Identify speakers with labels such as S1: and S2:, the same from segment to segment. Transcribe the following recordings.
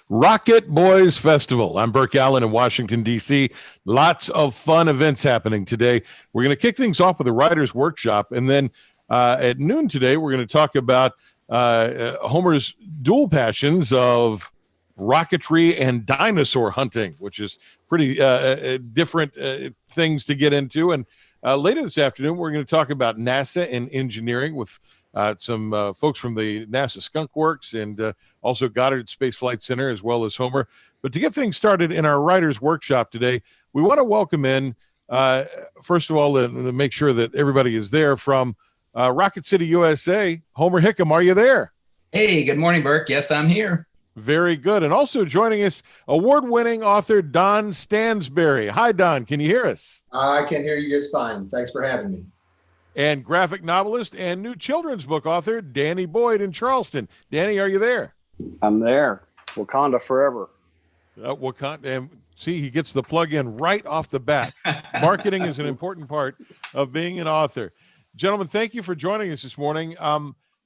S1: Rocket Boys Festival. I'm Burke Allen in Washington, D.C. Lots of fun events happening today. We're going to kick things off with a writer's workshop. And then at noon today, we're going to talk about Homer's dual passions of rocketry and dinosaur hunting, which is pretty different things to get into. And later this afternoon, we're going to talk about NASA and engineering with some folks from the NASA Skunk Works and also Goddard Space Flight Center, as well as Homer. But to get things started in our writer's workshop today, we want to welcome in, first of all, to make sure that everybody is there, from Rocket City, USA, Homer Hickam. Are you there?
S2: Hey, good morning, Burke. Yes, I'm here.
S1: Very good. And also joining us, award-winning author Don Stansberry. Hi, Don. Can you hear us?
S3: I can hear you just fine. Thanks for having me.
S1: And graphic novelist and new children's book author Danny Boyd in Charleston. Danny, are you there?
S4: I'm there. Wakanda forever.
S1: Wakanda. And see, he gets the plug in right off the bat. Marketing is an important part of being an author. Gentlemen, thank you for joining us this morning.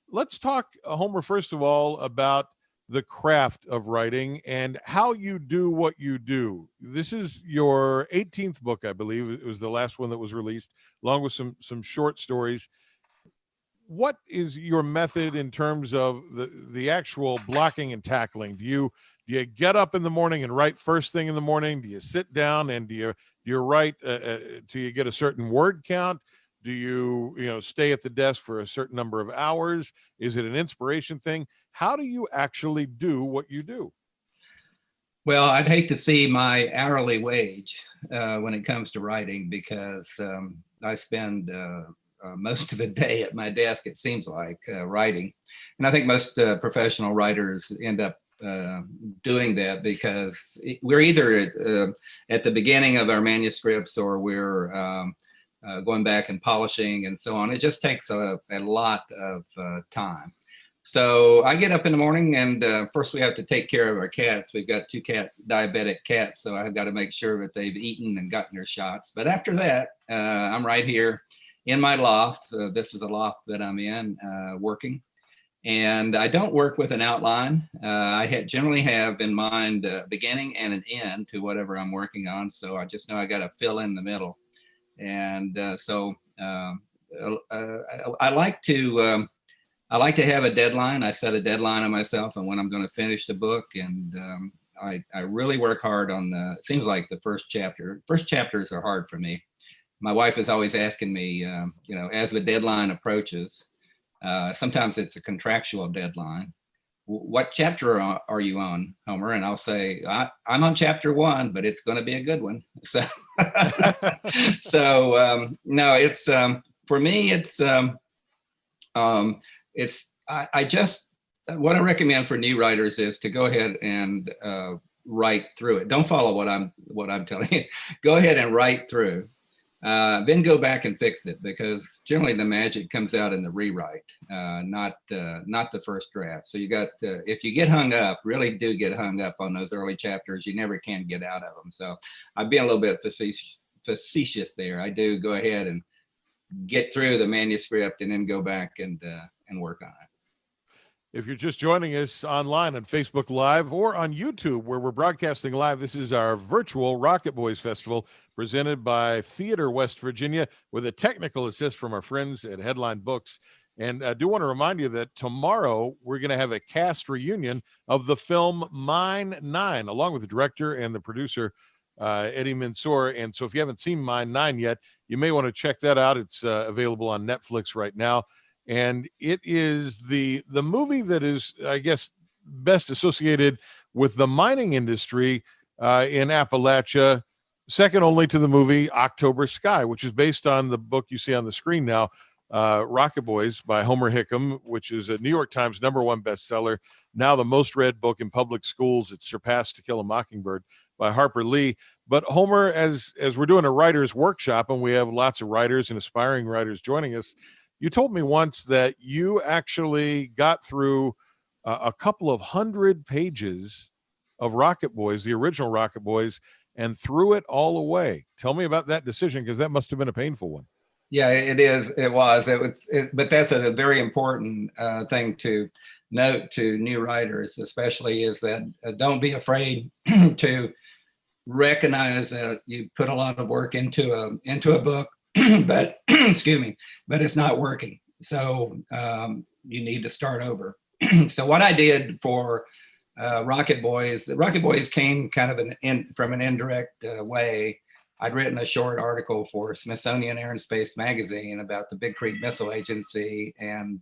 S1: Let's talk, Homer, first of all, about the craft of writing and how you do what you do. This is your 18th book, I believe. It was the last one that was released, along with some short stories. What is your method in terms of the actual blocking and tackling? Do you get up in the morning and write first thing in the morning? Do you sit down and do you write till you get a certain word count? Do you stay at the desk for a certain number of hours? Is it an inspiration thing? How do you actually do what you do?
S2: Well, I'd hate to see my hourly wage when it comes to writing, because I spend most of the day at my desk, it seems like, writing. And I think most professional writers end up doing that because we're either at the beginning of our manuscripts or we're going back and polishing and so on. It just takes a lot of time. So I get up in the morning and first we have to take care of our cats. We've got two diabetic cats, so I've got to make sure that they've eaten and gotten their shots. But after that, I'm right here in my loft. This is a loft that I'm in working. And I don't work with an outline. I generally have in mind a beginning and an end to whatever I'm working on. So I just know I got to fill in the middle. And so I like to have a deadline. I set a deadline on myself and when I'm going to finish the book. And I really work hard on it seems like the first chapter. First chapters are hard for me. My wife is always asking me, as the deadline approaches, sometimes it's a contractual deadline. What chapter are you on, Homer? And I'll say, I'm on chapter 1, but it's going to be a good one. So, no, it's, for me, what I recommend for new writers is to go ahead and write through it. Don't follow what I'm telling you. Go ahead and write through. Then go back and fix it, because generally the magic comes out in the rewrite, not the first draft. So you got if you get hung up, really do get hung up on those early chapters, you never can get out of them. So I've been a little bit facetious there. I do go ahead and get through the manuscript and then go back and work on it.
S1: If you're just joining us online on Facebook Live or on YouTube, where we're broadcasting live, this is our virtual Rocket Boys Festival presented by Theater West Virginia with a technical assist from our friends at Headline Books. And I do want to remind you that tomorrow we're going to have a cast reunion of the film Mine 9, along with the director and the producer, Eddie Mansour. And so if you haven't seen Mine 9 yet, you may want to check that out. It's available on Netflix right now. And it is the movie that is, I guess, best associated with the mining industry in Appalachia, second only to the movie October Sky, which is based on the book you see on the screen now, Rocket Boys by Homer Hickam, which is a New York Times #1 bestseller, now the most read book in public schools. It surpassed To Kill a Mockingbird by Harper Lee. But Homer, as we're doing a writer's workshop, and we have lots of writers and aspiring writers joining us, you told me once that you actually got through a couple of 100 pages of Rocket Boys, the original Rocket Boys, and threw it all away. Tell me about that decision, because that must have been a painful one.
S2: Yeah, it is. It was. But that's a very important thing to note to new writers, especially, is that don't be afraid to recognize that you put a lot of work into a book, but excuse me, but it's not working. So you need to start over. So what I did for Rocket Boys came kind of from an indirect way. I'd written a short article for Smithsonian Air and Space Magazine about the Big Creek Missile Agency, and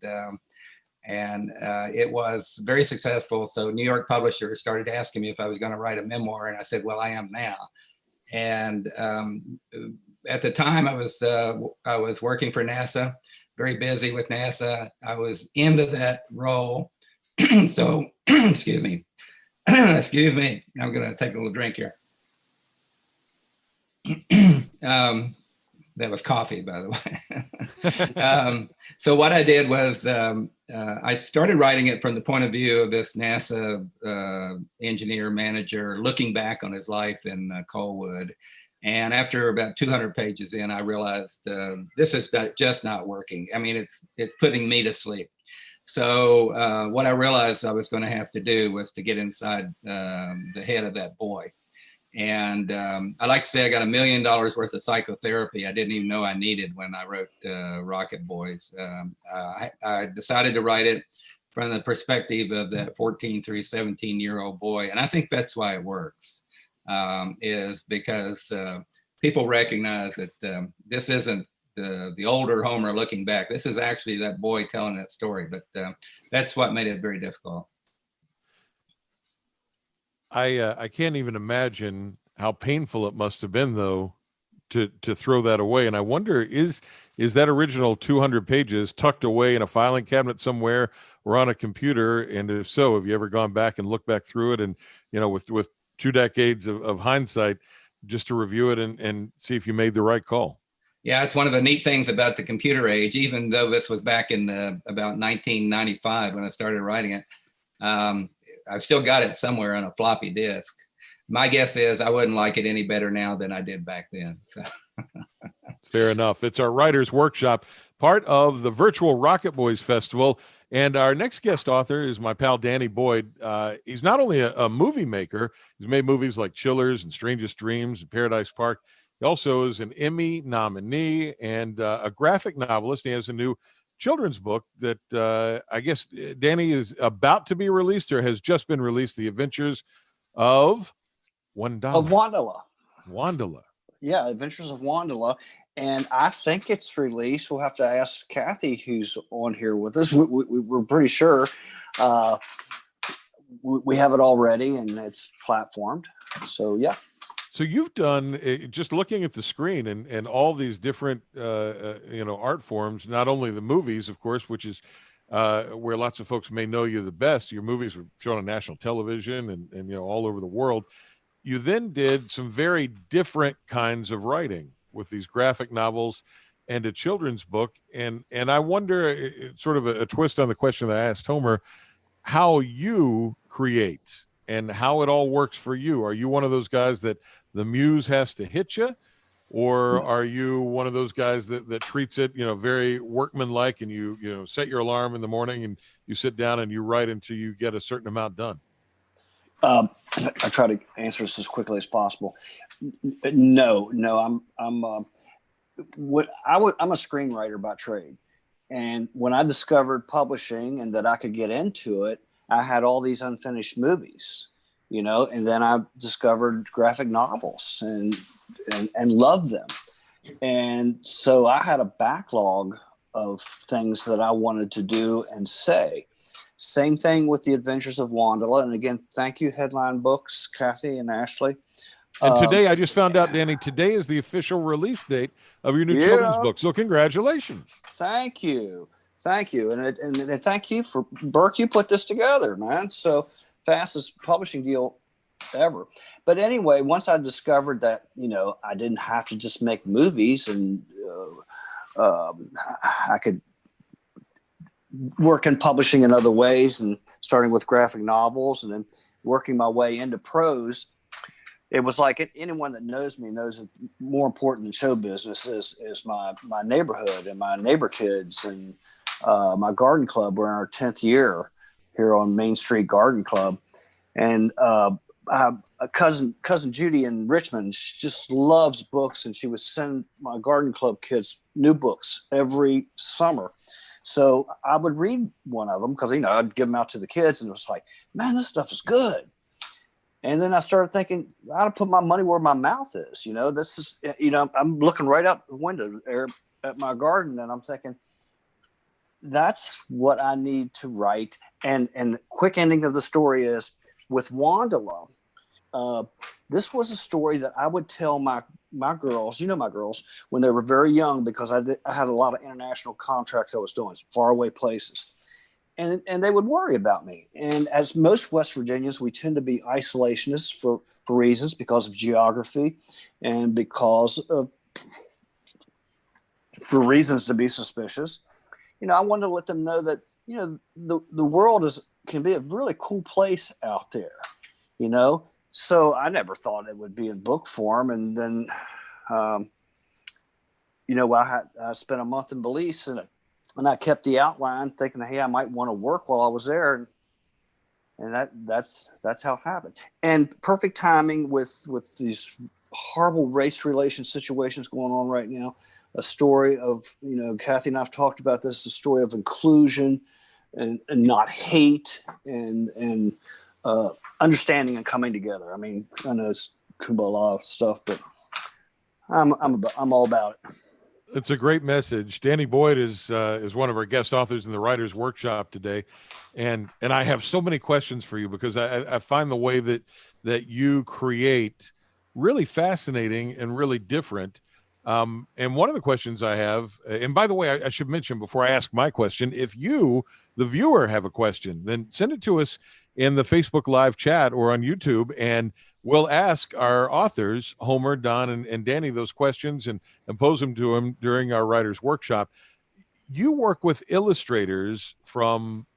S2: it was very successful. So New York publishers started asking me if I was going to write a memoir, and I said, well, I am now. And at the time, I was working for NASA, very busy with NASA. I was into that role. So, excuse me, excuse me. I'm going to take a little drink here. That was coffee, by the way. So what I did was I started writing it from the point of view of this NASA engineer manager looking back on his life in Colwood. And after about 200 pages in, I realized this is just not working. I mean, it's putting me to sleep. So what I realized I was going to have to do was to get inside the head of that boy. And I like to say I got $1 million worth of psychotherapy I didn't even know I needed when I wrote Rocket Boys. I decided to write it from the perspective of that 14 through 17-year-old boy. And I think that's why it works, is because people recognize that this isn't the older Homer looking back. This is actually that boy telling that story. But that's what made it very difficult.
S1: I can't even imagine how painful it must have been, though, to throw that away. And I wonder, is that original 200 pages tucked away in a filing cabinet somewhere or on a computer? And if so, have you ever gone back and looked back through it and, with 2 decades of hindsight, just to review it and see if you made the right call?
S2: Yeah, it's one of the neat things about the computer age, even though this was back in about 1995 when I started writing it. I've still got it somewhere on a floppy disk. My guess is I wouldn't like it any better now than I did back then. So.
S1: Fair enough. It's our writer's workshop, part of the virtual Rocket Boys Festival. And our next guest author is my pal, Danny Boyd. He's not only a movie maker, he's made movies like Chillers and Strangest Dreams and Paradise Park. He also is an Emmy nominee and a graphic novelist. He has a new children's book that I guess Danny is about to be released or has just been released, The Adventures of Wandala.
S4: Of Wandala.
S1: Wandala.
S4: Yeah, Adventures of Wandala. And I think it's released. We'll have to ask Kathy, who's on here with us. We're pretty sure we have it already and it's platformed. So, yeah.
S1: So you've done, just looking at the screen and all these different, art forms, not only the movies, of course, which is where lots of folks may know you the best. Your movies were shown on national television and all over the world. You then did some very different kinds of writing with these graphic novels and a children's book. And I wonder, sort of a twist on the question that I asked Homer, how you create and how it all works for you. Are you one of those guys that the muse has to hit you, or are you one of those guys that treats it, very workmanlike, and you set your alarm in the morning and you sit down and you write until you get a certain amount done?
S4: I try to answer this as quickly as possible. No, I'm a screenwriter by trade. And when I discovered publishing and that I could get into it, I had all these unfinished movies, and then I discovered graphic novels and loved them. And so I had a backlog of things that I wanted to do and say. Same thing with The Adventures of Wandala. And again, thank you, Headline Books, Kathy and Ashley.
S1: And today, I just found out, Danny, today is the official release date of your new children's book. So congratulations.
S4: Thank you. Thank you. And thank you for, Burke, you put this together, man. So fastest publishing deal ever. But anyway, once I discovered that, I didn't have to just make movies and I could work in publishing in other ways, and starting with graphic novels and then working my way into prose, it was like anyone that knows me knows that more important than show business is my neighborhood and my neighbor kids and my garden club. We're in our 10th year here on Main Street Garden Club. And I have a cousin Judy in Richmond. She just loves books, and she would send my garden club kids new books every summer. So I would read one of them because, I'd give them out to the kids, and it was like, man, this stuff is good. And then I started thinking, I ought to put my money where my mouth is. This is, I'm looking right out the window there at my garden, and I'm thinking, that's what I need to write. And the quick ending of the story is with Wandala. This was a story that I would tell my girls, my girls, when they were very young, because I had a lot of international contracts I was doing, faraway places. And they would worry about me. And as most West Virginians, we tend to be isolationists for reasons, because of geography and for reasons to be suspicious. I wanted to let them know that, the world can be a really cool place out there, So I never thought it would be in book form. And then, I spent a month in Belize, and I kept the outline thinking, hey, I might want to work while I was there. And that's how it happened. And perfect timing with these horrible race relation situations going on right now. A story of, Kathy and I've talked about this, a story of inclusion and not hate and understanding and coming together. I mean, I know it's Kumbala stuff, but I'm all about it.
S1: It's a great message. Danny Boyd is one of our guest authors in the Writers Workshop today, and I have so many questions for you, because I find the way that you create really fascinating and really different. And one of the questions I have, and by the way, I should mention before I ask my question, if you, the viewer, have a question, then send it to us in the Facebook Live chat or on YouTube, and we'll ask our authors, Homer, Don, and Danny, those questions and pose them to them during our Writers Workshop. You work with illustrators from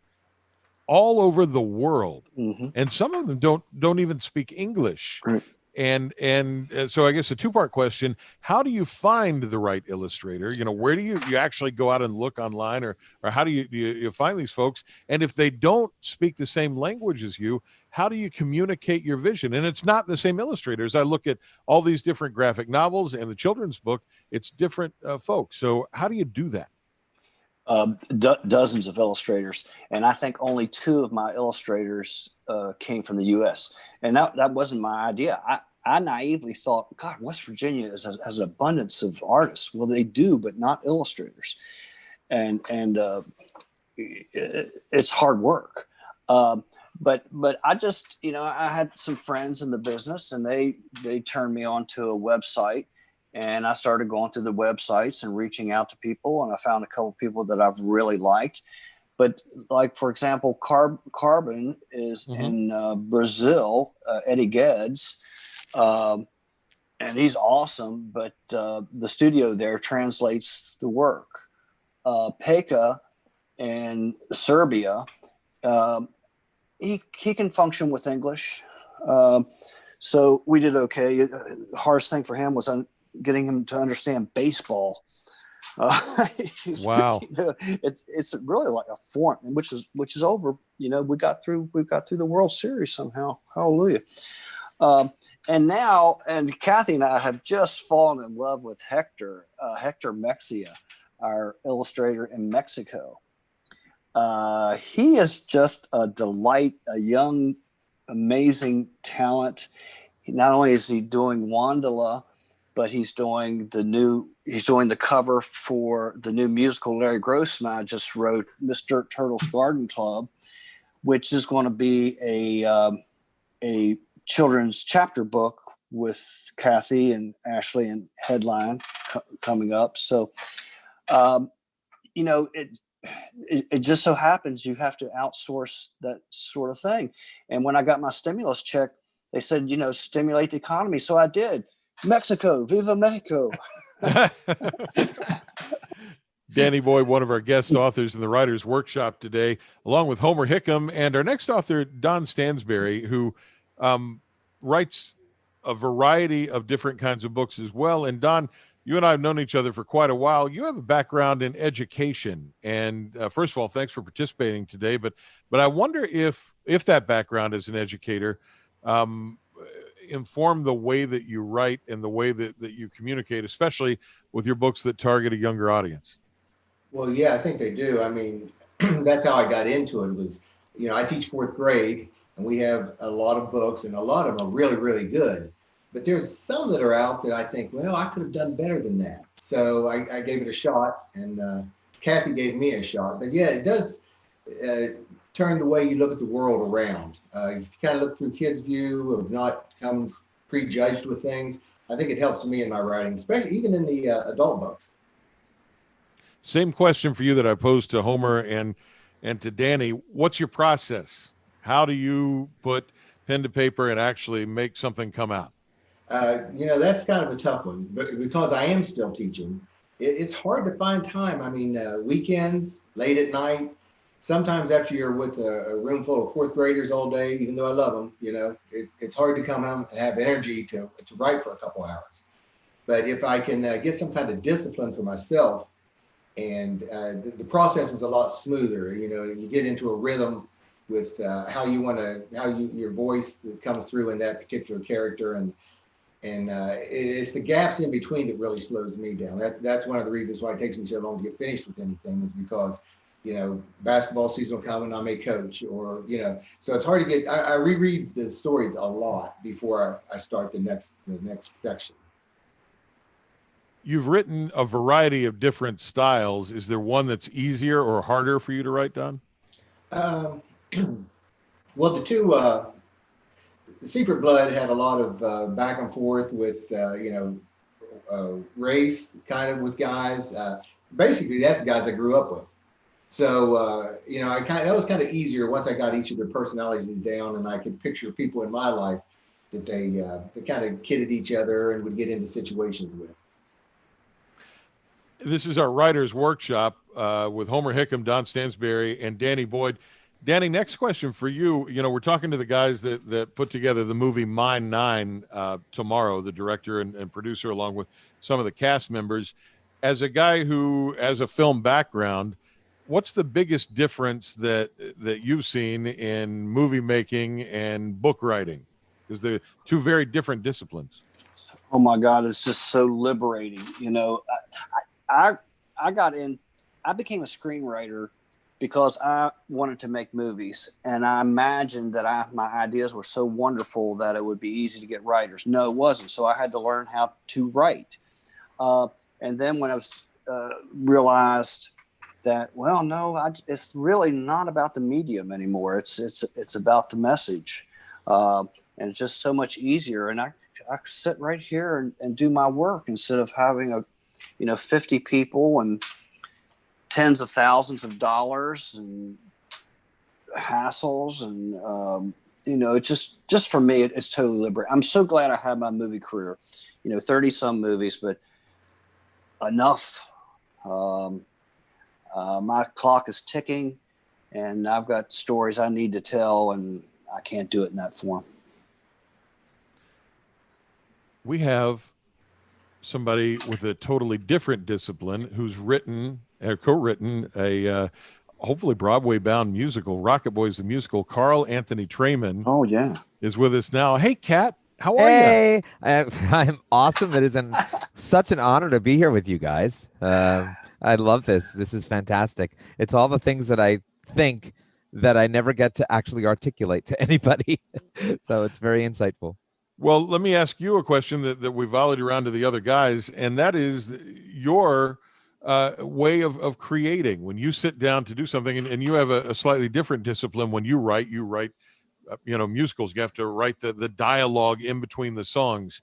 S1: all over the world,
S4: Mm-hmm.
S1: and some of them don't even speak English.
S4: Right.
S1: And so I guess a two-part question: how do you find the right illustrator? Where do you actually go out and look online, or how do you find these folks? And if they don't speak the same language as you, how do you communicate your vision? And it's not the same illustrators. I look at all these different graphic novels and the children's book; it's different folks. So how do you do that?
S4: Dozens of illustrators, and I think only 2 of my illustrators came from the U.S. And that wasn't my idea. I naively thought, God, West Virginia has an abundance of artists. Well, they do, but not illustrators, and it's hard work. But I just, I had some friends in the business, and they turned me on to a website. And I started going through the websites and reaching out to people, and I found a couple of people that I've really liked. But like, for example, Carbon is in Brazil, Eddie Geddes, and he's awesome. But the studio there translates the work. Pekka in Serbia, he can function with English. So we did okay. The hardest thing for him was getting him to understand baseball.
S1: Wow.
S4: It's really like a form, which is over. We got through the World Series somehow. Hallelujah. And Kathy and I have just fallen in love with Hector Mexia, our illustrator in Mexico. He is just a delight, a young, amazing talent. Not only is he doing Wandala, but he's doing the cover for the new musical Larry Gross and I just wrote, Miss Dirt Turtle's Garden Club, which is going to be a children's chapter book with Kathy and Ashley and headline coming up. So, it just so happens you have to outsource that sort of thing. And when I got my stimulus check, they said, stimulate the economy. So I did. Mexico, Viva Mexico.
S1: Danny Boyd, one of our guest authors in the Writers Workshop today, along with Homer Hickam, and our next author, Don Stansberry, who writes a variety of different kinds of books as well. And Don, you and I have known each other for quite a while. You have a background in education, and first of all, thanks for participating today. But I wonder if that background as an educator informed the way that you write and the way that you communicate, especially with your books that target a younger audience.
S3: Well, yeah, I think they do. I mean, that's how I got into it. Was, I teach fourth grade, and we have a lot of books, and a lot of them are really, really good. But there's some that are out that I think, well, I could have done better than that. So I gave it a shot, and Kathy gave me a shot. But yeah, it does turn the way you look at the world around. If you kind of look through kids' view of not come prejudged with things, I think it helps me in my writing, especially even in the adult books.
S1: Same question for you that I posed to Homer and to Danny. What's your process? How do you put pen to paper and actually make something come out?
S3: That's kind of a tough one, but because I am still teaching, it's hard to find time. I mean, weekends, late at night, sometimes after you're with a room full of fourth graders all day, even though I love them, it's hard to come home and have energy to write for a couple hours. But if I can get some kind of discipline for myself, and the process is a lot smoother, you get into a rhythm with how your voice comes through in that particular character, and it's the gaps in between that really slows me down. That's one of the reasons why it takes me so long to get finished with anything, is because basketball season will come and I may coach, or so it's hard to get. I reread the stories a lot before I start the next section.
S1: You've written a variety of different styles. Is there one that's easier or harder for you to write, Don?
S3: Well, the Secret Blood had a lot of back and forth with, race kind of with guys. Basically, that's the guys I grew up with. So, that was kind of easier once I got each of their personalities down, and I could picture people in my life that they kind of kidded each other and would get into situations with.
S1: This is our writer's workshop with Homer Hickam, Don Stansberry, and Danny Boyd. Danny, next question for you. We're talking to the guys that put together the movie Mine 9 tomorrow, the director and producer, along with some of the cast members. As a guy who has a film background, what's the biggest difference that you've seen in movie making and book writing? Because they're two very different disciplines.
S4: Oh my God, it's just so liberating. I became a screenwriter because I wanted to make movies, and I imagined that my ideas were so wonderful that it would be easy to get writers. No, it wasn't. So I had to learn how to write. And then when I was realized that, well, no, it's really not about the medium anymore. It's about the message, and it's just so much easier. And I sit right here and do my work instead of having 50 people and tens of thousands of dollars and hassles. And, it's just for me, it's totally liberating. I'm so glad I had my movie career, 30 some movies, but enough. My clock is ticking, and I've got stories I need to tell, and I can't do it in that form.
S1: We have somebody with a totally different discipline who's co-written a hopefully Broadway-bound musical, Rocket Boys the musical. Carl Anthony Trayman.
S4: Oh yeah,
S1: is with us now. Hey, Kat, how are you?
S5: Hey, I'm awesome. It is such an honor to be here with you guys. I love this. This is fantastic. It's all the things that I think that I never get to actually articulate to anybody. So it's very insightful.
S1: Well, let me ask you a question that we volleyed around to the other guys, and that is your way of creating. When you sit down to do something, and you have a slightly different discipline when you write musicals. You have to write the dialogue in between the songs.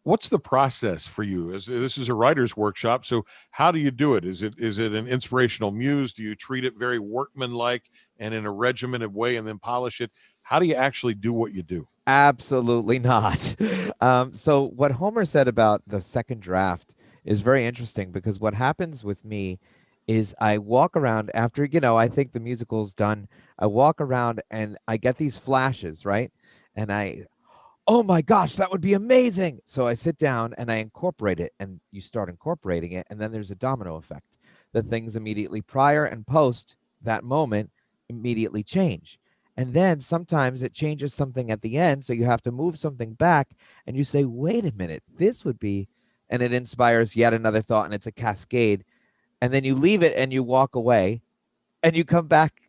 S1: What's the process for you? This is a writer's workshop, so how do you do it? Is it an inspirational muse? Do you treat it very workmanlike and in a regimented way and then polish it? How do you actually do what you do?
S5: Absolutely not. So what Homer said about the second draft is very interesting, because what happens with me is I walk around after, I think the musical's done. I walk around and I get these flashes, right? And oh my gosh, that would be amazing. So I sit down and I incorporate it, and you start incorporating it, and then there's a domino effect. The things immediately prior and post that moment immediately change. And then sometimes it changes something at the end. So you have to move something back and you say, wait a minute, this would be, and it inspires yet another thought, and it's a cascade. And then you leave it and you walk away and you come back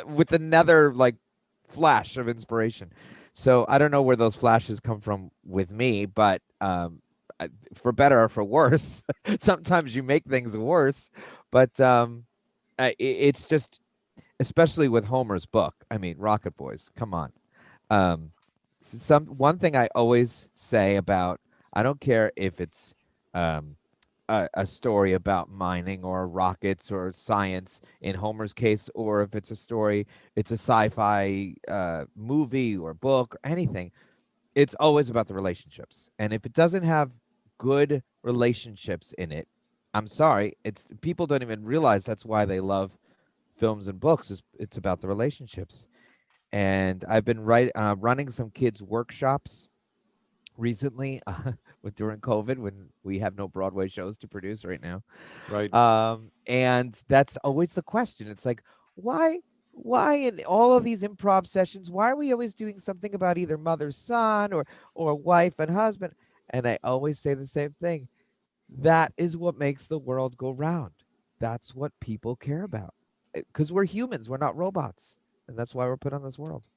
S5: with another like flash of inspiration. So I don't know where those flashes come from with me, but for better or for worse, sometimes you make things worse. But it's just, especially with Homer's book. I mean, Rocket Boys, come on. One thing I always say about, I don't care if it's a story about mining or rockets or science in Homer's case, or if it's a story, it's a sci-fi movie or book or anything. It's always about the relationships. And if it doesn't have good relationships in it, I'm sorry, it's people don't even realize that's why they love films and books. It's about the relationships. And I've been running some kids workshops recently during COVID, when we have no Broadway shows to produce right now.
S1: Right.
S5: And that's always the question. It's like, why in all of these improv sessions, why are we always doing something about either mother, son, or wife and husband? And I always say the same thing. That is what makes the world go round. That's what people care about. Because we're humans, we're not robots. And that's why we're put on this world.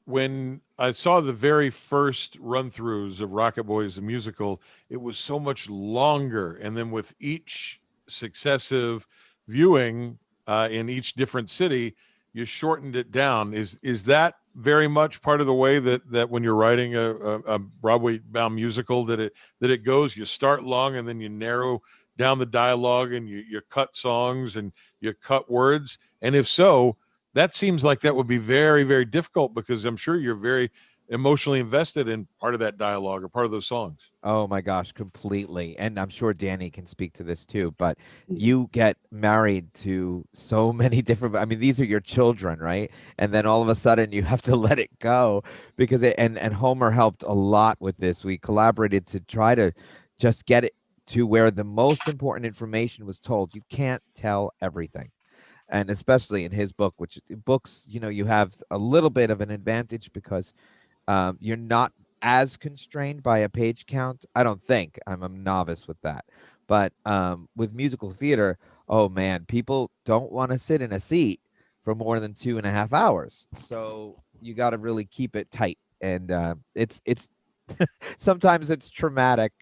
S1: When I saw the very first run throughs of Rocket Boys, the musical, it was so much longer. And then with each successive viewing in each different city, you shortened it down. Is that very much part of the way that when you're writing a Broadway bound musical, that it goes, you start long and then you narrow down the dialogue and you cut songs and you cut words? And if so, that seems like that would be very, very difficult, because I'm sure you're very emotionally invested in part of that dialogue or part of those songs.
S5: Oh my gosh, completely. And I'm sure Danny can speak to this too, but you get married to so many different, I mean, these are your children, right? And then all of a sudden you have to let it go, because and Homer helped a lot with this. We collaborated to try to just get it to where the most important information was told. You can't tell everything. And especially in his book, which books, you have a little bit of an advantage because you're not as constrained by a page count. I don't think. I'm a novice with that. But with musical theater, oh man, people don't want to sit in a seat for more than 2.5 hours. So you got to really keep it tight. And it's sometimes it's traumatic.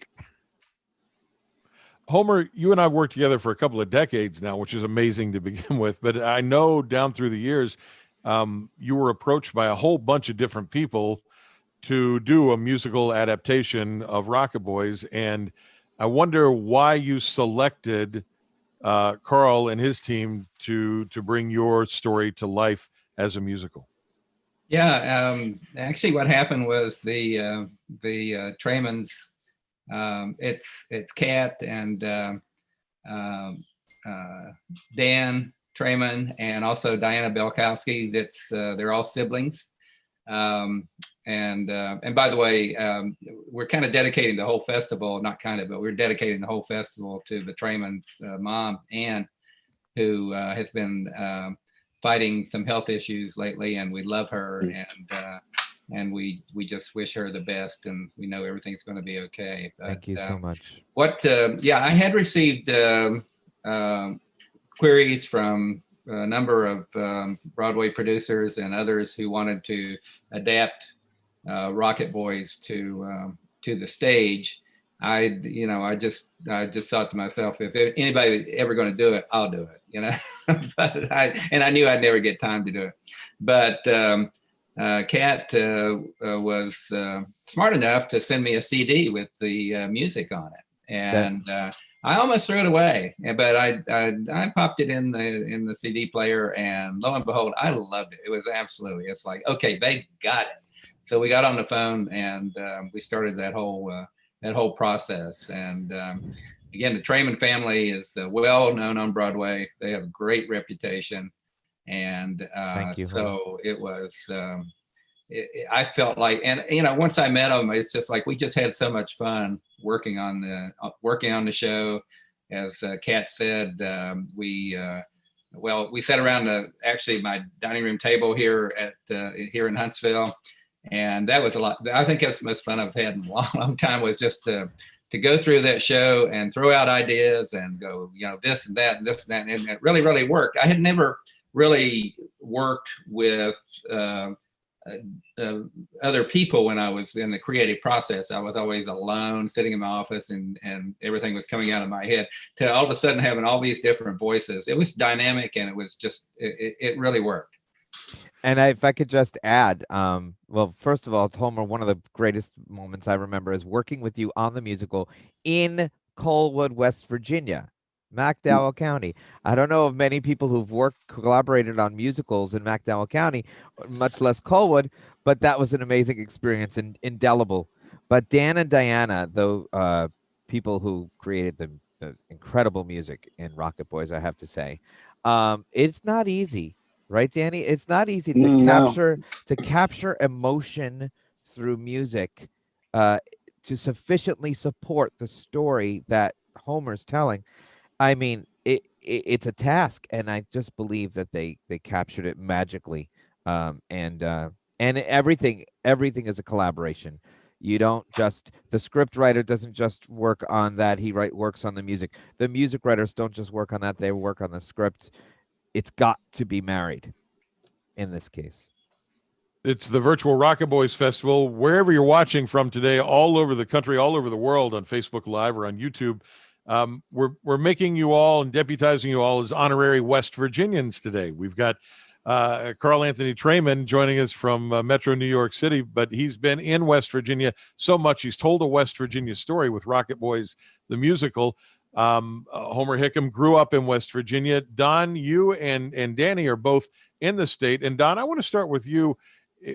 S1: Homer, you and I have worked together for a couple of decades now, which is amazing to begin with. But I know down through the years, you were approached by a whole bunch of different people to do a musical adaptation of Rocket Boys. And I wonder why you selected Carl and his team to bring your story to life as a musical.
S2: Yeah, actually, what happened was the Tremans. It's Kat and Dan Treman, and also Diana Belkowski. They're all siblings. And by the way, we're kind of dedicating the whole festival, not kind of, but we're dedicating the whole festival to the Tremans' mom, Anne, who has been fighting some health issues lately, and we love her, and we just wish her the best, and we know everything's going to be okay. But,
S5: Thank you so much.
S2: I had received queries from a number of Broadway producers and others who wanted to adapt Rocket Boys to the stage. I just thought to myself, if anybody ever going to do it, I'll do it. But I knew I'd never get time to do it. But Kat was smart enough to send me a CD with the music on it, and I almost threw it away, but I popped it in the CD player, and lo and behold, I loved it. It was absolutely, it's like, okay, they got it. So we got on the phone and we started that whole process. And again, the Treman family is well known on Broadway. They have a great reputation, and
S5: Thank you,
S2: so it was I felt like, and once I met him, it's just like we just had so much fun working on the show. As Kat said, we sat around actually my dining room table here here in Huntsville, and that was a lot. I think that's the most fun I've had in a long, long time, was just to go through that show and throw out ideas and go, this and that and this and that, and it really, really worked. I had never really worked with other people when I was in the creative process. I was always alone, sitting in my office, and everything was coming out of my head. To all of a sudden having all these different voices, it was dynamic, and it was just it really worked.
S5: And if I could just add, well, first of all, Homer, one of the greatest moments I remember is working with you on the musical in Colwood, West Virginia, McDowell County. I don't know of many people who've collaborated on musicals in McDowell County, much less Colwood, but that was an amazing experience and indelible. But Dan and Diana, though, people who created the incredible music in Rocket Boys, I have to say, it's not easy. Right, Danny? It's not easy to capture emotion through music to sufficiently support the story that Homer's telling. I mean, it's a task, and I just believe that they captured it magically. And everything is a collaboration. You don't just, the script writer doesn't just work on that. He works on the music. The music writers don't just work on that. They work on the script. It's got to be married in this case.
S1: It's the virtual Rocket Boys Festival. Wherever you're watching from today, all over the country, all over the world, on Facebook Live or on YouTube, we're making you all and deputizing you all as honorary West Virginians today. We've got Carl Anthony Trayman joining us from Metro New York City, but he's been in West Virginia so much. He's told a West Virginia story with Rocket Boys, the musical. Homer Hickam grew up in West Virginia. Don, you and Danny are both in the state. And Don, I want to start with you.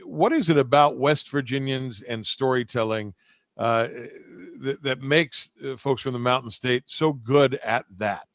S1: What is it about West Virginians and storytelling that makes folks from the Mountain State so good at that?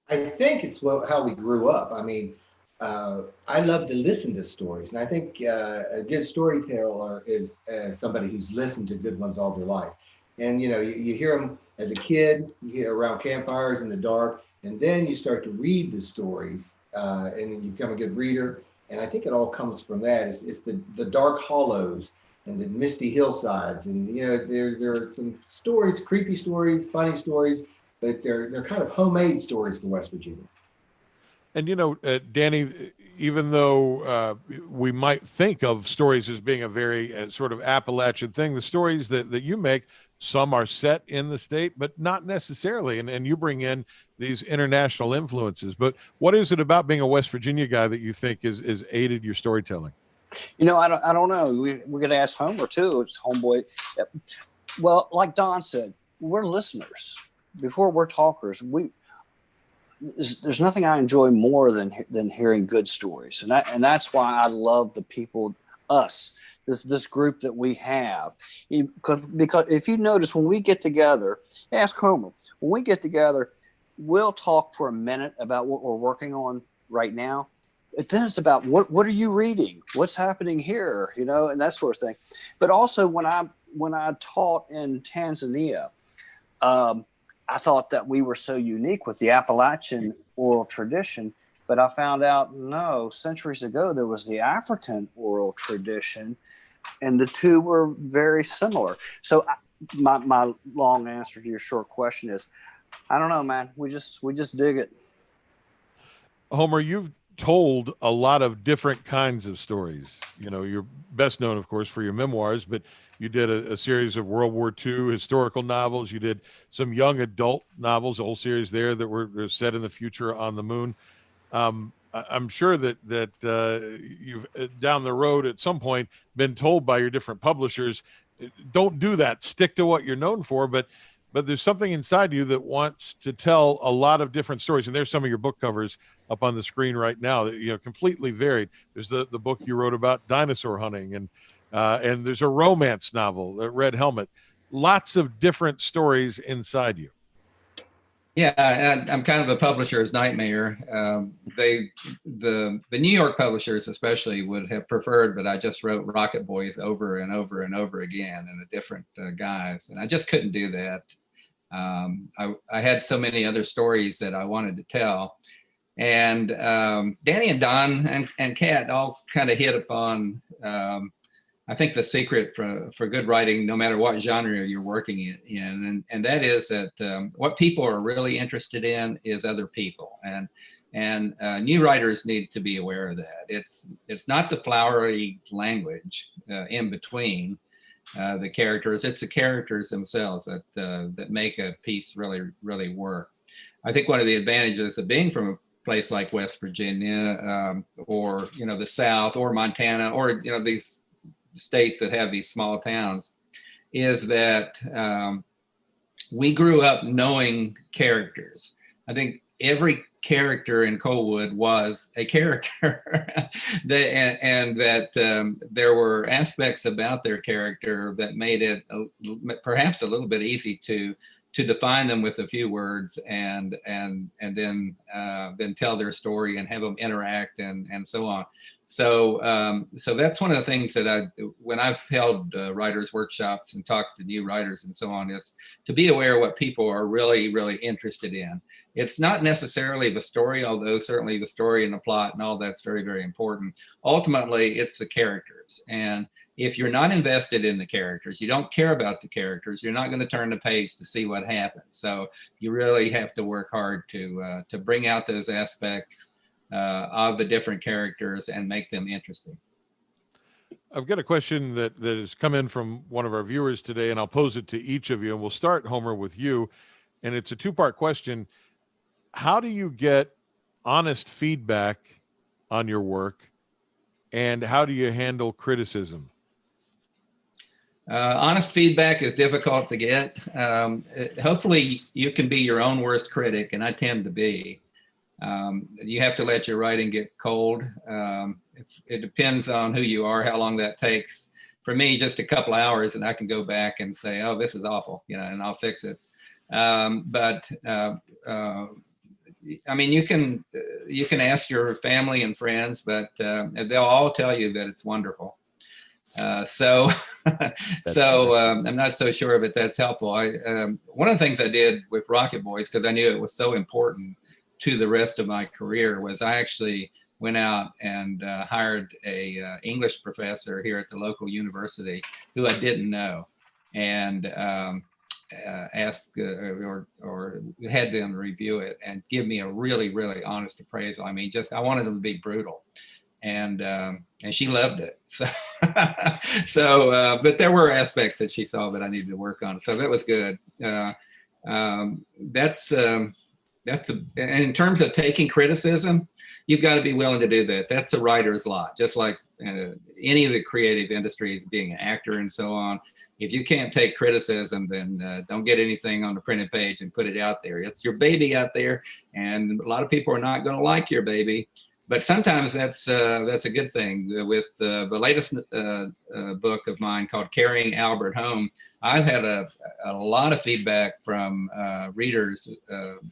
S3: I think it's how we grew up. I mean, I love to listen to stories, and I think a good storyteller is somebody who's listened to good ones all their life. And you hear them as a kid, you hear around campfires in the dark, and then you start to read the stories, and you become a good reader. And I think it all comes from that. It's the dark hollows and the misty hillsides, and there are some stories, creepy stories, funny stories, but they're kind of homemade stories for West Virginia.
S1: And Danny, even though we might think of stories as being a very sort of Appalachian thing, the stories that you make, some are set in the state, but not necessarily. And you bring in these international influences. But what is it about being a West Virginia guy that you think is aided your storytelling?
S4: I don't know. We're going to ask Homer too. It's homeboy. Well, like Don said, we're listeners before we're talkers. There's nothing I enjoy more than hearing good stories, and that's why I love the people, this group that we have. Because if you notice, when we get together, ask Homer. When we get together, we'll talk for a minute about what we're working on right now. But then it's about what are you reading? What's happening here? And that sort of thing. But also when I taught in Tanzania, I thought that we were so unique with the Appalachian oral tradition, but I found out, no, centuries ago, there was the African oral tradition, and the two were very similar. So my long answer to your short question is, I don't know, man. We just dig it.
S1: Homer, you've told a lot of different kinds of stories. You're best known, of course, for your memoirs, but you did a series of World War II historical novels. You did some young adult novels, a whole series there that were set in the future on the moon. I'm sure that you've down the road at some point been told by your different publishers, don't do that. Stick to what you're known for. But there's something inside you that wants to tell a lot of different stories. And there's some of your book covers up on the screen right now that completely varied. There's the book you wrote about dinosaur hunting, and there's a romance novel, Red Helmet. Lots of different stories inside you.
S2: Yeah, I'm kind of a publisher's nightmare. The New York publishers especially would have preferred that I just wrote Rocket Boys over and over and over again in a different guise, and I just couldn't do that. I had so many other stories that I wanted to tell, and Danny and Don and Kat all kind of hit upon. I think the secret for good writing, no matter what genre you're working in, and that is that what people are really interested in is other people, and new writers need to be aware of that. It's not the flowery language in between the characters; it's the characters themselves that make a piece really work. I think one of the advantages of being from a place like West Virginia, or the South, or Montana, or these states that have these small towns, is that we grew up knowing characters. I think every character in Coalwood was a character, and that there were aspects about their character that made it perhaps a little bit easy to define them with a few words, and then tell their story and have them interact and so on. So that's one of the things that when I've held writers workshops and talked to new writers and so on, is to be aware of what people are really interested in. It's not necessarily the story, although certainly the story and the plot and all that's very important. Ultimately, it's the characters. And if you're not invested in the characters, you don't care about the characters, you're not going to turn the page to see what happens. So you really have to work hard to bring out those aspects of the different characters and make them interesting.
S1: I've got a question that has come in from one of our viewers today, and I'll pose it to each of you. And we'll start, Homer, with you. And it's a two-part question. How do you get honest feedback on your work? And how do you handle criticism?
S2: Honest feedback is difficult to get. Hopefully you can be your own worst critic, and I tend to be. You have to let your writing get cold. It depends on who you are, how long that takes. For me, just a couple hours, and I can go back and say, "Oh, this is awful," and I'll fix it. But I mean, you can ask your family and friends, but they'll all tell you that it's wonderful. So I'm not so sure if that's helpful. One of the things I did with Rocket Boys, because I knew it was so important to the rest of my career, was I actually went out and hired a English professor here at the local university who I didn't know, and asked or had them review it and give me a really honest appraisal. I mean, I wanted them to be brutal, and she loved it. But there were aspects that she saw that I needed to work on, so that was good. And in terms of taking criticism, you've got to be willing to do that. That's a writer's lot, just like any of the creative industries, being an actor and so on. If you can't take criticism, then don't get anything on the printed page and put it out there. It's your baby out there, and a lot of people are not going to like your baby. But sometimes that's a good thing. With the latest book of mine called Carrying Albert Home, I've had a lot of feedback from readers,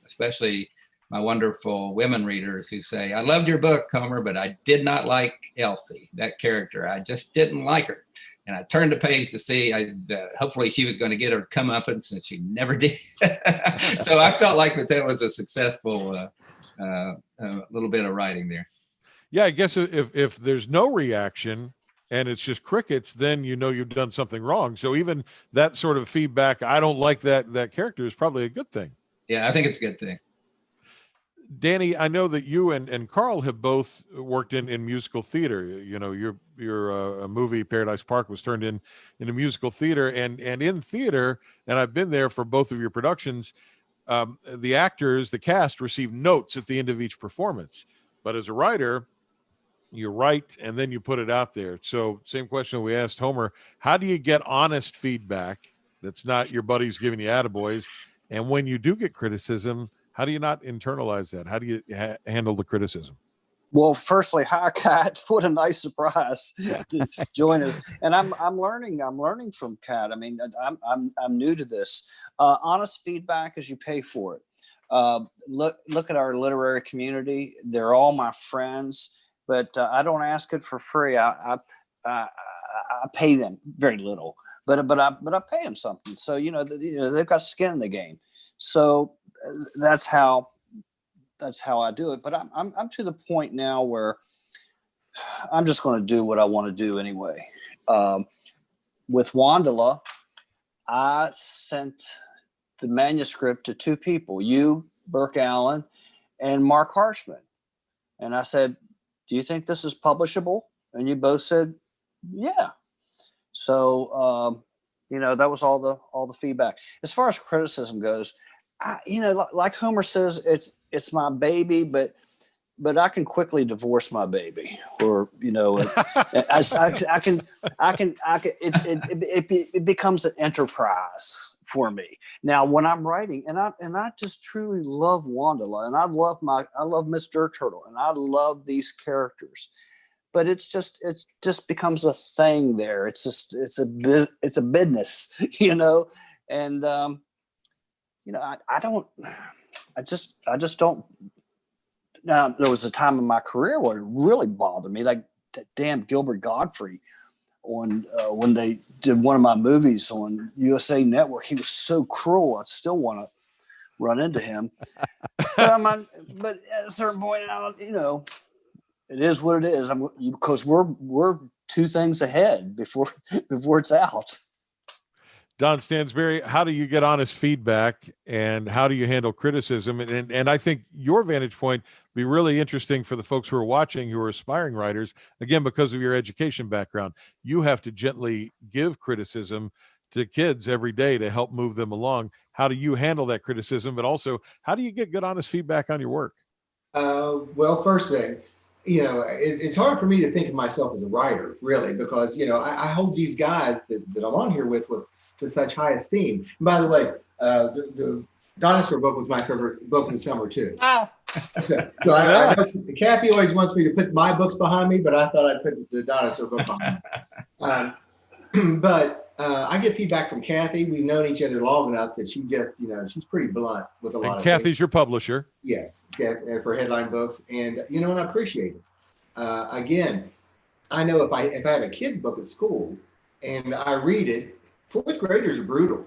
S2: especially my wonderful women readers, who say, "I loved your book, Homer, but I did not like Elsie, that character. I just didn't like her." And I turned the page to see, hopefully she was going to get her comeuppance, and she never did. So I felt like that was a successful little bit of writing there.
S1: Yeah, I guess if there's no reaction and it's just crickets, then you've done something wrong. So even that sort of feedback, I don't like that character, is probably a good thing.
S2: Yeah, I think it's a good thing.
S1: Danny, I know that you and Carl have both worked in musical theater. Your movie Paradise Park was turned into musical theater, and in theater, and I've been there for both of your productions. The actors, the cast, receive notes at the end of each performance. But as a writer, you write and then you put it out there. So same question we asked Homer: how do you get honest feedback that's not your buddies giving you attaboys? And when you do get criticism, how do you not internalize that? How do you handle the criticism?
S4: Well, firstly, hi, Kat. What a nice surprise to join us. And I'm learning from Kat. I mean, I'm new to this. Honest feedback is you pay for it. Look at our literary community. They're all my friends, but I don't ask it for free. I pay them very little, but I pay them something. So they've got skin in the game. So that's how I do it. But I'm to the point now where I'm just going to do what I want to do anyway. With Wandala, I sent the manuscript to two people, you, Burke Allen, and Mark Harshman. And I said, do you think this is publishable? And you both said, yeah. So, that was all the feedback. As far as criticism goes, like Homer says, it's my baby, but I can quickly divorce my baby, or it becomes an enterprise for me. Now, when I'm writing, and I just truly love Wandala, and I love Miss Dirt Turtle, and I love these characters, but it just becomes a thing there. It's a business, and I just don't. Now, there was a time in my career where it really bothered me, like that damn Gilbert Godfrey when they did one of my movies on USA Network. He was so cruel. I still want to run into him. But at a certain point, it is what it is. Because we're two things ahead before it's out.
S1: Don Stansberry, how do you get honest feedback, and how do you handle criticism? And I think your vantage point be really interesting for the folks who are watching, who are aspiring writers, again, because of your education background. You have to gently give criticism to kids every day to help move them along. How do you handle that criticism? But also, how do you get good, honest feedback on your work?
S3: Well, first thing, it's hard for me to think of myself as a writer, really, because, I hold these guys that I'm on here with to such high esteem. And by the way, the dinosaur book was my favorite book of the summer, too. So I know Kathy always wants me to put my books behind me, but I thought I'd put the dinosaur book behind me. But I get feedback from Kathy. We've known each other long enough that she just, she's pretty blunt with a lot of
S1: Kathy's
S3: things.
S1: your publisher.
S3: Yes, for Headline Books, and and I appreciate it. Again, I know if I have a kid's book at school and I read it, fourth graders are brutal.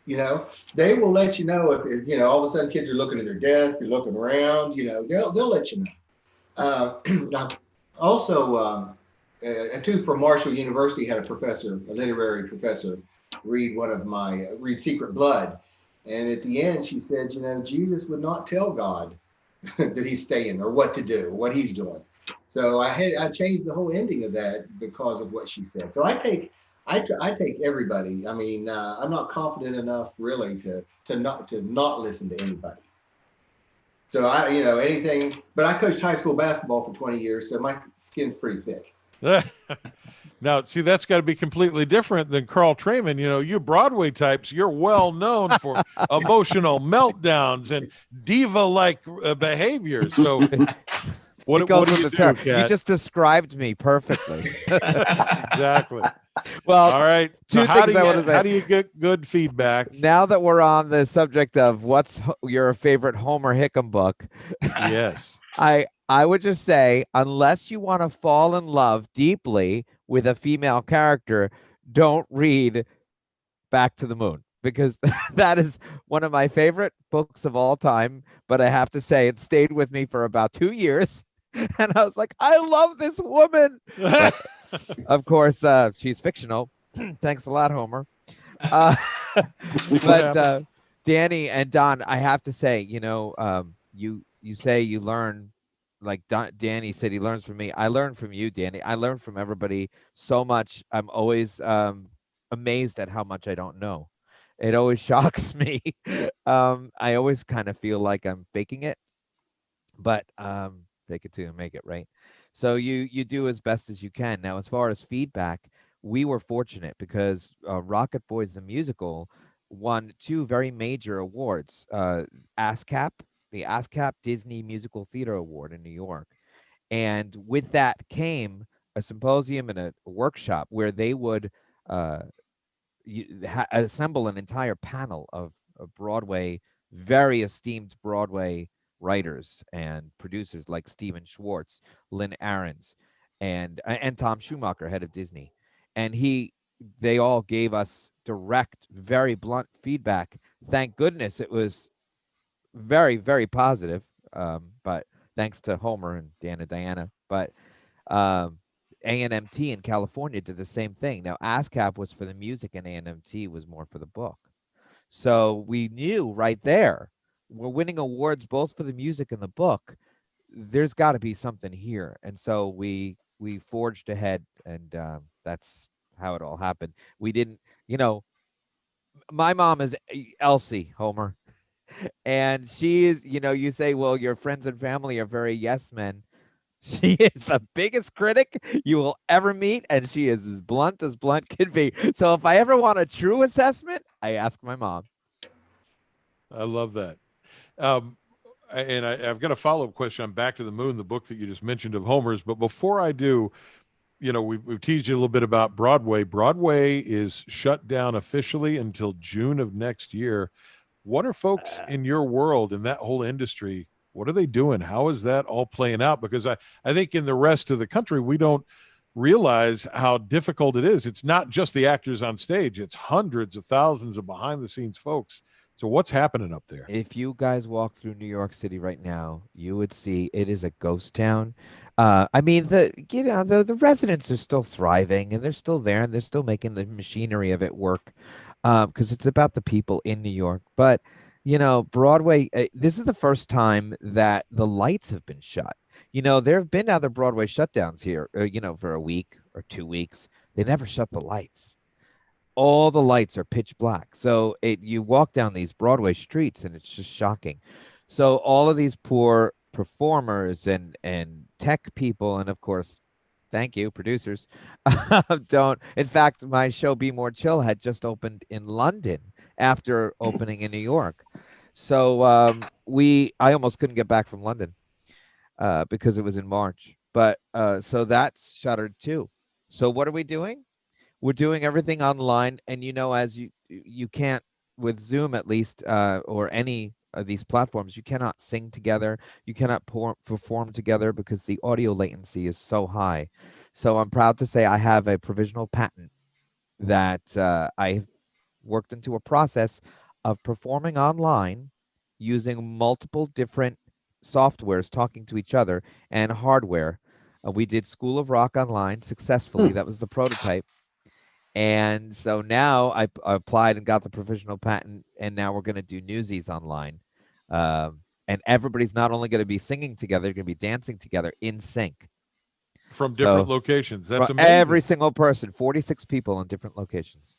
S3: They will let you know if all of a sudden kids are looking at their desk, they're looking around. They'll let you know. Now, also, too, from Marshall University, had a literary professor, read Secret Blood. And at the end, she said, Jesus would not tell God that he's staying or what to do, what he's doing. So I changed the whole ending of that because of what she said. So I take everybody. I mean, I'm not confident enough really to not listen to anybody. So anything, but I coached high school basketball for 20 years, so my skin's pretty thick.
S1: Now, see, that's got to be completely different than Carl Trayman. You Broadway types, you're well known for emotional meltdowns and diva-like behavior. So what do you do, Kat?
S5: You just described me perfectly.
S1: Exactly.
S5: Well,
S1: all right. So how do you get good feedback?
S5: Now that we're on the subject of what's your favorite Homer Hickam book,
S1: yes,
S5: I would just say, unless you want to fall in love deeply with a female character, don't read Back to the Moon, because that is one of my favorite books of all time. But I have to say, it stayed with me for about 2 years. And I was like, I love this woman. But, of course, she's fictional. Thanks a lot, Homer. But Danny and Don, I have to say, you say you learn, like Danny said, he learns from me. I learn from you, Danny. I learn from everybody so much. I'm always amazed at how much I don't know. It always shocks me. I always kind of feel like I'm faking it, but fake it till you make it, right? So you do as best as you can. Now, as far as feedback, we were fortunate because Rocket Boys the musical won 2 very major awards: ASCAP, the ASCAP Disney Musical Theater Award in New York, and with that came a symposium and a workshop where they would assemble an entire panel of Broadway very esteemed Broadway writers and producers like Steven Schwartz, Lynn Ahrens, and Tom Schumacher, head of Disney. And they all gave us direct, very blunt feedback. Thank goodness it was very, very positive. But thanks to Homer and Dan and Diana. But A&MT in California did the same thing. Now ASCAP was for the music and A&MT was more for the book. So we knew right there, we're winning awards both for the music and the book. There's got to be something here. And so we forged ahead, and that's how it all happened. We didn't, my mom is Elsie, Homer. And she is, you say, well, your friends and family are very yes men. She is the biggest critic you will ever meet, and she is as blunt can be. So if I ever want a true assessment, I ask my mom.
S1: I love that. And I've got a follow-up question on Back to the Moon, the book that you just mentioned of Homer's. But before I do, we've teased you a little bit about Broadway. Broadway is shut down officially until June of next year. What are folks in your world, in that whole industry, what are they doing? How is that all playing out? Because I think in the rest of the country, we don't realize how difficult it is. It's not just the actors on stage. It's hundreds of thousands of behind-the-scenes folks. So what's happening up there?
S5: If you guys walk through New York City right now, you would see it is a ghost town. I mean, the residents are still thriving, and they're still there, and they're still making the machinery of it work, because it's about the people in New York. But Broadway, this is the first time that the lights have been shut. There have been other Broadway shutdowns here, for a week or 2 weeks. They never shut the lights. All the lights are pitch black. So you walk down these Broadway streets and it's just shocking. So all of these poor performers and tech people, and of course, thank you, producers, don't. In fact, my show Be More Chill had just opened in London after opening in New York. So I almost couldn't get back from London because it was in March. But so that's shuttered too. So what are we doing? We're doing everything online, and as you can't, with Zoom at least, or any of these platforms, you cannot sing together, you cannot perform together because the audio latency is so high. So I'm proud to say I have a provisional patent that I worked into a process of performing online using multiple different softwares talking to each other and hardware. We did School of Rock online successfully. That was the prototype. And so now I applied and got the provisional patent, and now we're going to do Newsies online. And everybody's not only going to be singing together, they're going to be dancing together in sync.
S1: From different locations. That's amazing.
S5: Every single person, 46 people in different locations.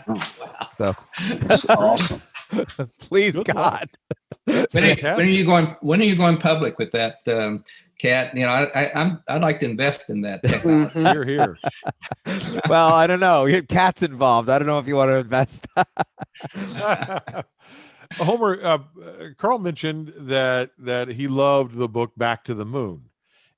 S4: Oh,
S2: Wow.
S5: So
S4: that's awesome.
S5: please,
S1: Good
S5: God.
S1: That's
S2: When
S1: fantastic.
S2: are you going public with that, Kat? I'd like to invest in that technology.
S4: Mhm.
S1: Here, here.
S5: Well, I don't know. Your cat's involved. I don't know if you want to invest.
S1: Homer, Carl mentioned that he loved the book Back to the Moon.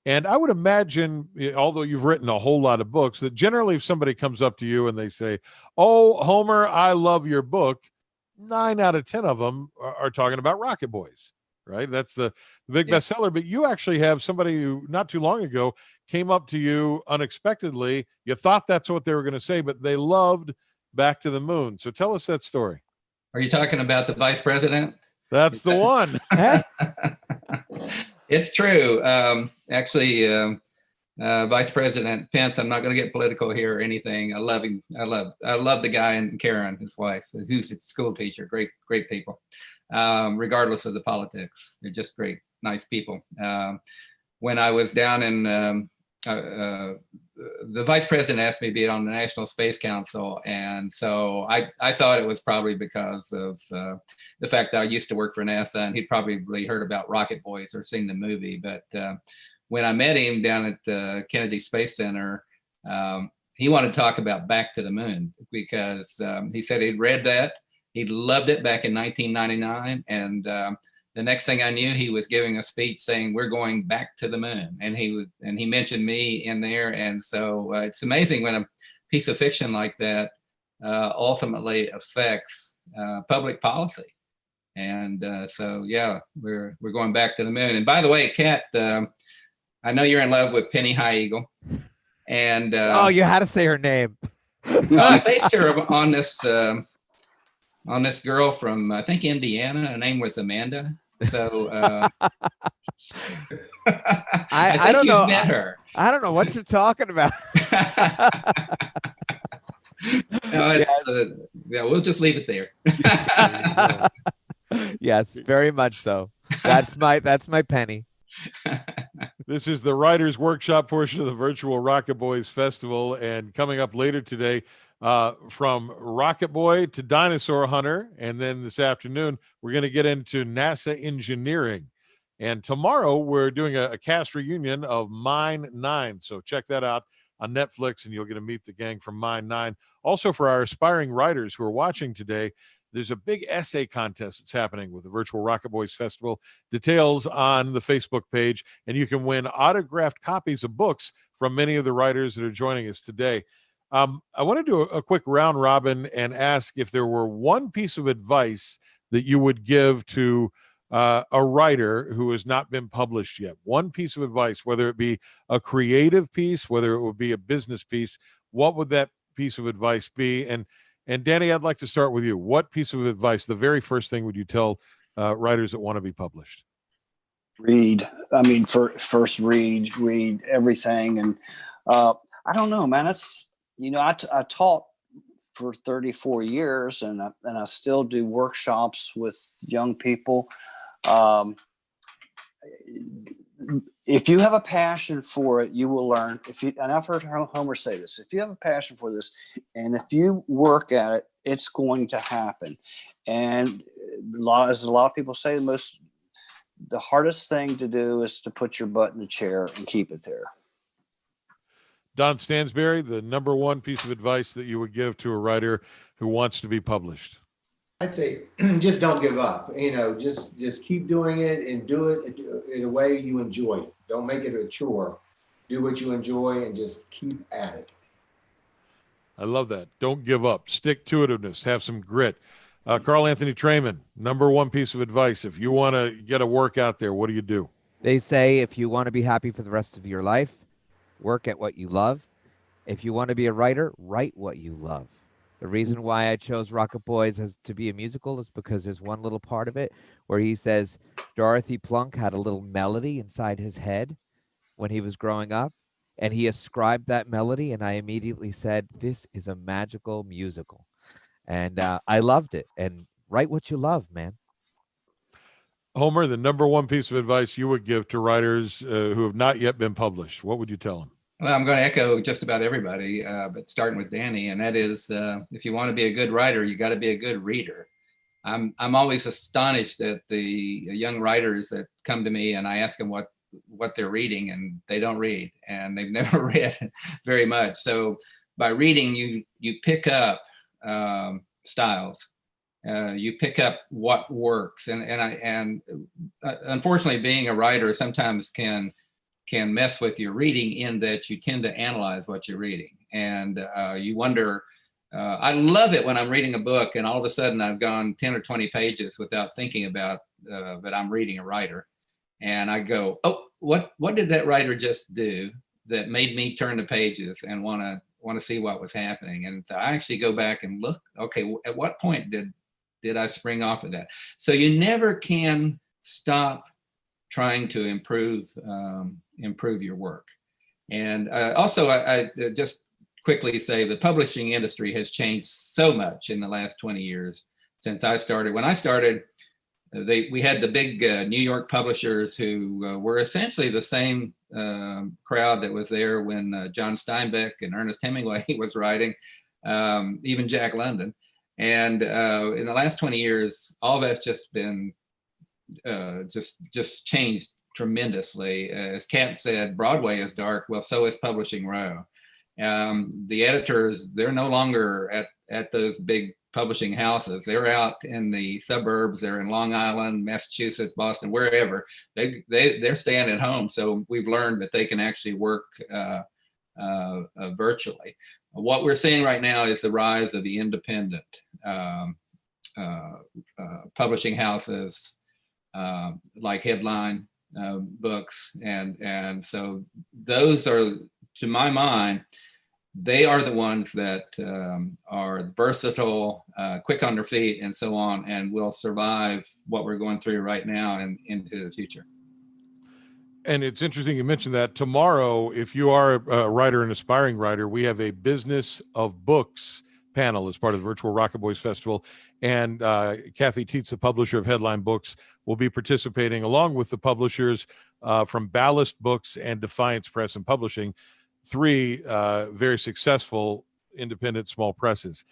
S1: And I would imagine, although you've written a whole lot of books, that generally if somebody comes up to you and they say, "Oh, Homer, I love your book," 9 out of 10 of them are talking about Rocket Boys, right? That's the big
S2: Yeah.
S1: bestseller. But you actually have somebody who not too long ago came up to you unexpectedly. You thought that's what they were going to say, but they loved Back to the Moon. So tell us that story.
S2: Are you talking about the vice president?
S1: That's the one.
S5: Hey,
S2: It's true. Actually, Vice President Pence, I'm not going to get political here or anything. I love him. I love the guy, and Karen, his wife, who's a school teacher. Great people. Regardless of the politics, they're just great, nice people. When I was down in the vice president asked me to be on the National Space Council, and so I thought it was probably because of the fact that I used to work for NASA, and he'd probably heard about Rocket Boys or seen the movie. But when I met him down at the Kennedy Space Center, he wanted to talk about Back to the Moon because he said he'd read that, he loved it back in 1999, and the next thing I knew, he was giving a speech saying, "We're going back to the moon," and he mentioned me in there. And so it's amazing when a piece of fiction like that ultimately affects public policy. And so, yeah, we're going back to the moon. And by the way, Kat, I know you're in love with Penny High Eagle. And
S5: Oh, you had to say her name.
S2: I based her on this girl from, I think, Indiana. Her name was Amanda. So
S5: I don't
S2: you've
S5: know.
S2: met her.
S5: I don't know what you're talking about.
S2: No, it's, yeah, we'll just leave it there.
S5: Yes, very much so. That's my Penny.
S1: This is the Writers Workshop portion of the virtual Rocket Boys Festival. And coming up later today, from Rocket Boy to Dinosaur Hunter. And then this afternoon, we're going to get into NASA engineering. And tomorrow, we're doing a cast reunion of Mine 9. So check that out on Netflix, and you'll get to meet the gang from Mine 9. Also, for our aspiring writers who are watching today, there's a big essay contest that's happening with the Virtual Rocket Boys Festival. Details on the Facebook page, and you can win autographed copies of books from many of the writers that are joining us today. I want to do a quick round robin and ask if there were one piece of advice that you would give to a writer who has not been published yet. One piece of advice, whether it be a creative piece, whether it would be a business piece, what would that piece of advice be? And Danny, I'd like to start with you. What piece of advice, the very first thing, would you tell writers that want to be published?
S4: Read. I mean, first read everything. And I don't know, man. That's, I taught for 34 years, and I still do workshops with young people. If you have a passion for it, you will learn. And I've heard Homer say this: if you have a passion for this, and if you work at it, it's going to happen. And as a lot of people say, the hardest thing to do is to put your butt in the chair and keep it there.
S1: Don Stansberry, the number one piece of advice that you would give to a writer who wants to be published?
S3: I'd say just don't give up. Just keep doing it, and do it in a way you enjoy it. Don't make it a chore. Do what you enjoy and just keep at it.
S1: I love that. Don't give up. Stick-to-itiveness. Have some grit. Carl Anthony Trayman, number one piece of advice. If you want to get a work out there, what do you do?
S5: They say if you want to be happy for the rest of your life, work at what you love. If you want to be a writer, write what you love. The reason why I chose Rocket Boys as to be a musical is because there's one little part of it where he says Dorothy Plunk had a little melody inside his head when he was growing up, and he ascribed that melody, and I immediately said, this is a magical musical. And I loved it. And write what you love, man.
S1: Homer, the number one piece of advice you would give to writers who have not yet been published, what would you tell them?
S2: Well, I'm going to echo just about everybody, but starting with Danny, and that is, if you want to be a good writer, you got to be a good reader. I'm always astonished at the young writers that come to me, and I ask them what they're reading, and they don't read, and they've never read very much. So by reading, you pick up styles. You pick up what works, and unfortunately, being a writer sometimes can mess with your reading in that you tend to analyze what you're reading, and you wonder. I love it when I'm reading a book and all of a sudden I've gone 10 or 20 pages without thinking about that I'm reading a writer, and I go, oh, what did that writer just do that made me turn the pages and want to see what was happening? And so I actually go back and look. Okay, at what point did I spring off of that? So you never can stop trying to improve your work. And also, I just quickly say the publishing industry has changed so much in the last 20 years since I started. When I started, we had the big New York publishers who were essentially the same crowd that was there when John Steinbeck and Ernest Hemingway was writing, even Jack London. And in the last 20 years, all that's just been just changed tremendously. As Kat said, Broadway is dark. Well, so is Publishing Row. The editors, they're no longer at those big publishing houses. They're out in the suburbs. They're in Long Island, Massachusetts, Boston, wherever. They're staying at home. So we've learned that they can actually work virtually. What we're seeing right now is the rise of the independent publishing houses like Headline Books, and so those are, to my mind, they are the ones that are versatile, quick on their feet, and so on, and will survive what we're going through right now and into the future.
S1: And it's interesting you mentioned that. Tomorrow, if you are a writer, an aspiring writer, we have a Business of Books panel as part of the Virtual Rocket Boys Festival. And Kathy Tietz, the publisher of Headline Books, will be participating along with the publishers from Ballast Books and Defiance Press and Publishing, three very successful independent small presses.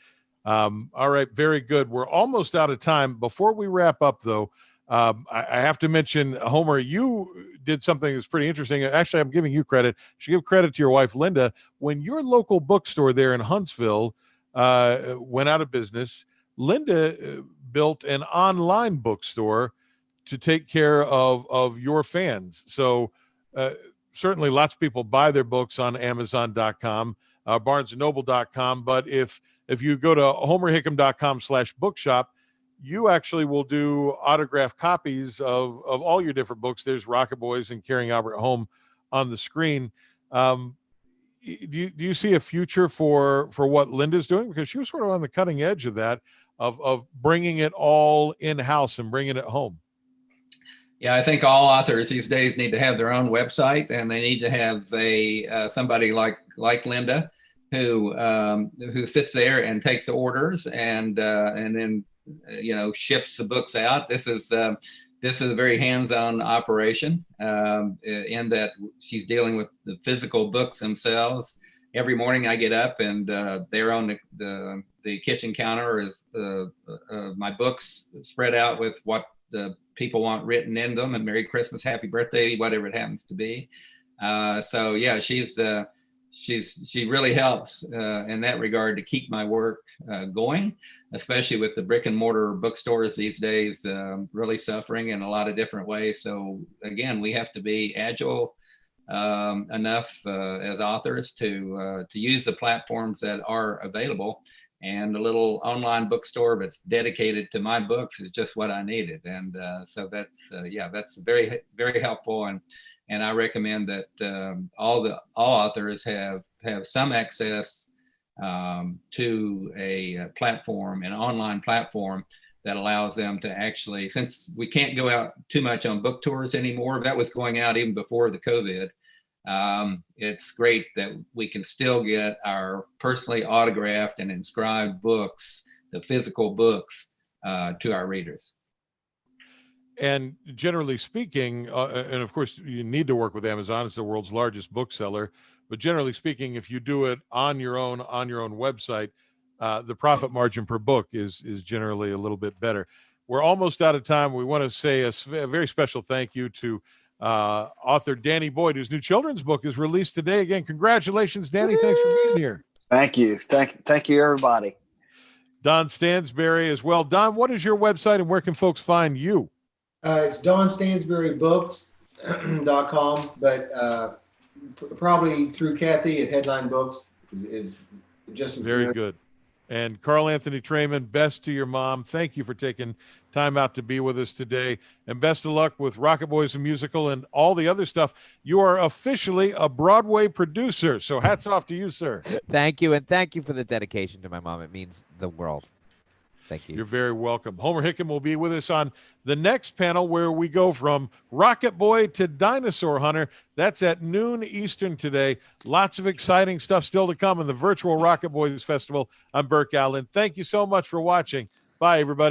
S1: All right, very good. We're almost out of time. Before we wrap up, though, I have to mention, Homer, you did something that's pretty interesting. Actually, I'm giving you credit. You should give credit to your wife, Linda. When your local bookstore there in Huntsville went out of business, Linda built an online bookstore to take care of your fans. So certainly lots of people buy their books on Amazon.com, BarnesandNoble.com. But if you go to homerhickam.com/bookshop, you actually will do autographed copies of all your different books. There's Rocket Boys and Carrying Albert Home on the screen. Do you see a future for what Linda's doing? Because she was sort of on the cutting edge of that, of bringing it all in-house and bringing it home.
S2: Yeah, I think all authors these days need to have their own website, and they need to have somebody like Linda who sits there and takes orders and then ships the books out. This is a very hands-on operation in that she's dealing with the physical books themselves. Every morning I get up and there on the kitchen counter is my books spread out with what the people want written in them, and Merry Christmas, Happy Birthday, whatever it happens to be. So yeah, she really helps in that regard to keep my work going, especially with the brick and mortar bookstores these days really suffering in a lot of different ways. So again, we have to be agile enough as authors to use the platforms that are available. And a little online bookstore that's dedicated to my books is just what I needed. And so that's very, very helpful. And I recommend that all authors have some access to a platform, an online platform that allows them to actually, since we can't go out too much on book tours anymore, that was going out even before the COVID. It's great that we can still get our personally autographed and inscribed books, the physical books, to our readers.
S1: And generally speaking, and of course, you need to work with Amazon. It's the world's largest bookseller. But generally speaking, if you do it on your own website, the profit margin per book is generally a little bit better. We're almost out of time. We want to say a very special thank you to author Danny Boyd, whose new children's book is released today. Again, congratulations, Danny. Thanks for being here.
S4: Thank you. Thank you, everybody.
S1: Don Stansberry as well. Don, what is your website and where can folks find you?
S3: It's DonStansberryBooks.com, but probably through Kathy at Headline Books is just as
S1: very good. And Carl Anthony Trayman, best to your mom. Thank you for taking time out to be with us today. And best of luck with Rocket Boys the Musical and all the other stuff. You are officially a Broadway producer. So hats off to you, sir.
S5: Thank you. And thank you for the dedication to my mom. It means the world. Thank you.
S1: You're very welcome. Homer Hickam will be with us on the next panel where we go from Rocket Boy to Dinosaur Hunter. That's at noon Eastern today. Lots of exciting stuff still to come in the virtual Rocket Boys Festival. I'm Burke Allen. Thank you so much for watching. Bye, everybody.